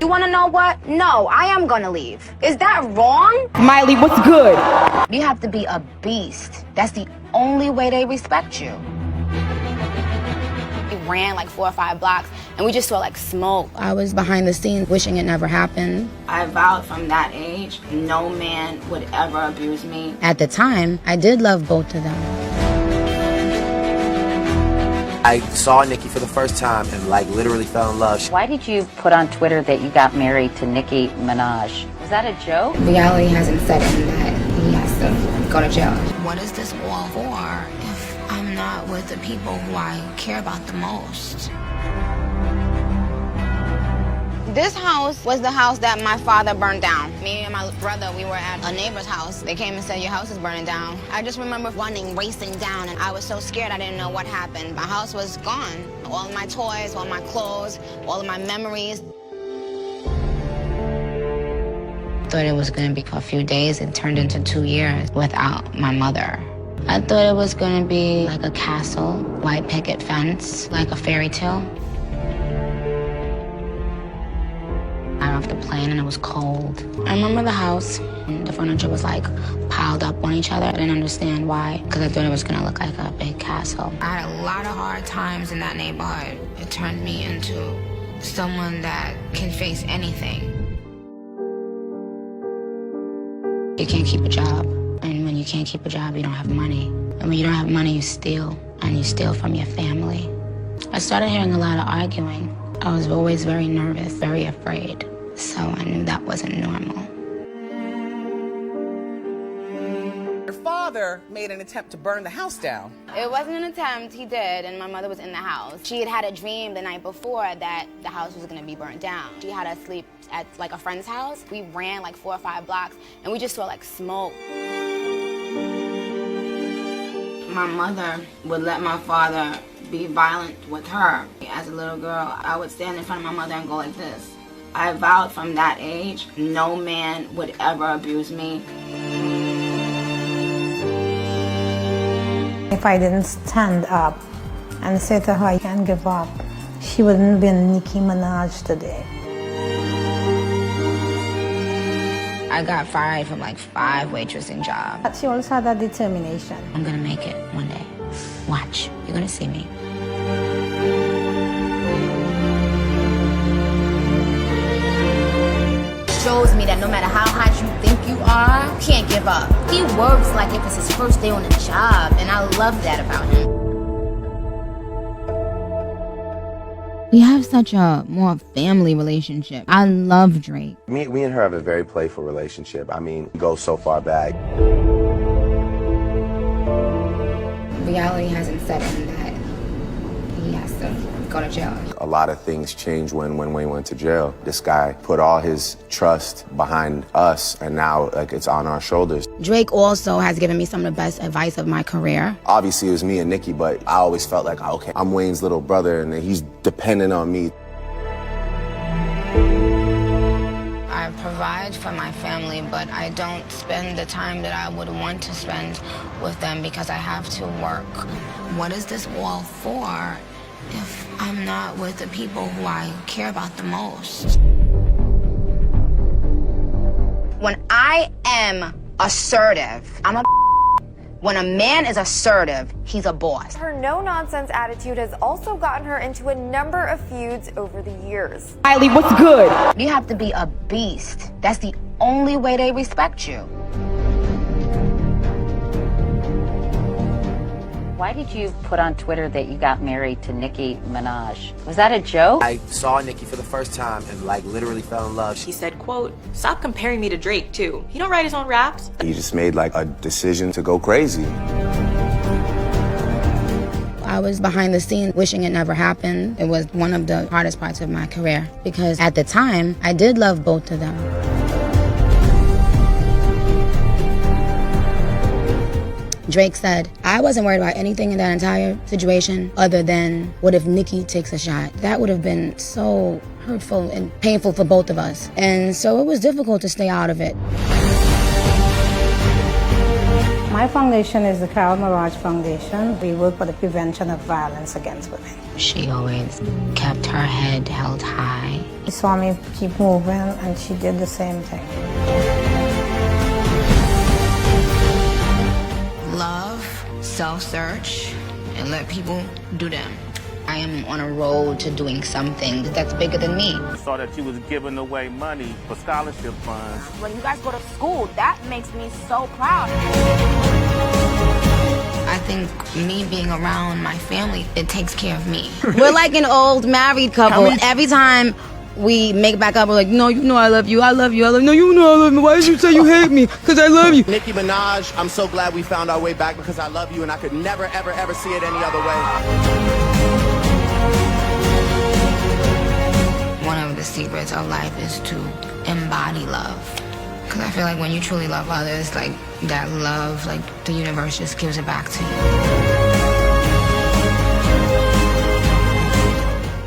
You want to know what? No, I am going to leave. Is that wrong? Miley, what's good? You have to be a beast. That's the only way they respect you. We ran like 4 or 5 blocks, and we just saw like smoke. I was behind the scenes wishing it never happened. I vowed from that age, no man would ever abuse me. At the time, I did love both of them. I saw Nicky for the first time and like literally fell in love. Why did you put on Twitter that you got married to Nicky Minaj? Was that a joke? Reality hasn't said him that he has to go to jail. What is this wall for if I'm not with the people who I care about the most? This house was the house that my father burned down. Me and my brother, we were at a neighbor's house. They came and said, your house is burning down. I just remember running, racing down, and I was so scared I didn't know what happened. My house was gone. All of my toys, all my clothes, all of my memories. I thought it was gonna be a few days. It turned into 2 years without my mother. I thought it was gonna be like a castle, white picket fence, like a fairy tale. I got off the plane and it was cold. I remember the house. The furniture was like piled up on each other. I didn't understand why, because I thought it was gonna look like a big castle. I had a lot of hard times in that neighborhood. It turned me into someone that can face anything. You can't keep a job. And when you can't keep a job, you don't have money. And when you don't have money, you steal. And you steal from your family. I started hearing a lot of arguing. I was always very nervous, very afraid. So I knew that wasn't normal. Your father made an attempt to burn the house down. It wasn't an attempt, he did, and my mother was in the house. She had a dream the night before that the house was gonna be burnt down. She had us sleep at like a friend's house. We ran like 4 or 5 blocks, and we just saw like smoke. My mother would let my father be violent with her. As a little girl, I would stand in front of my mother and go like this. I vowed from that age, no man would ever abuse me. If I didn't stand up and say to her, I can't give up, she wouldn't have been Nicky Minaj today. I got fired from like 5 waitressing jobs. But she also had that determination. I'm gonna make it one day. Watch, you're gonna see me. Shows me that no matter how hot you think you are, you can't give up. He works like if it's his first day on the job, and I love that about him. We have such a more family relationship. I love Drake. Me and her have a very playful relationship. I mean, we go so far back. Reality hasn't said him that he has to go to jail. A lot of things changed when Wayne went to jail. This guy put all his trust behind us, and now like it's on our shoulders. Drake also has given me some of the best advice of my career. Obviously it was me and Nicky, but I always felt like, okay, I'm Wayne's little brother and he's dependent on me. I provide for my family, but I don't spend the time that I would want to spend with them because I have to work. What is this wall for if I'm not with the people who I care about the most? When I am assertive, I'm a when a man is assertive, he's a boss. Her no-nonsense attitude has also gotten her into a number of feuds over the years. Miley, what's good? You have to be a beast. That's the only way they respect you. Why did you put on Twitter that you got married to Nicky Minaj? Was that a joke? I saw Nicky for the first time and like literally fell in love. He said, quote, "Stop comparing me to Drake too. He don't write his own raps." He just made like a decision to go crazy. I was behind the scenes wishing it never happened. It was one of the hardest parts of my career because at the time, I did love both of them. Drake said, I wasn't worried about anything in that entire situation other than what if Nicky takes a shot. That would have been so hurtful and painful for both of us. And so it was difficult to stay out of it. My foundation is the Carol Mirage Foundation. We work for the prevention of violence against women. She always kept her head held high. She saw me keep moving, and she did the same thing. Love, self-search, and let people do them. I am on a road to doing something that's bigger than me. I saw that you was giving away money for scholarship funds. When you guys go to school, that makes me so proud. I think me being around my family, it takes care of me. We're like an old married couple. Every time we make back up, we're like, no, you know I love you, I love you, I love you. No, you know I love you. Why did you say you hate me? Because I love you. Nicky Minaj, I'm so glad we found our way back because I love you and I could never, ever, ever see it any other way. One of the secrets of life is to embody love. Because I feel like when you truly love others, like that love, like the universe just gives it back to you.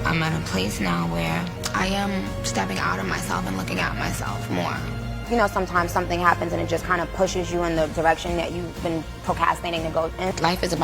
I'm at a place now where I am stepping out of myself and looking at myself more. You know, sometimes something happens and it just kind of pushes you in the direction that you've been procrastinating to go in. Life is about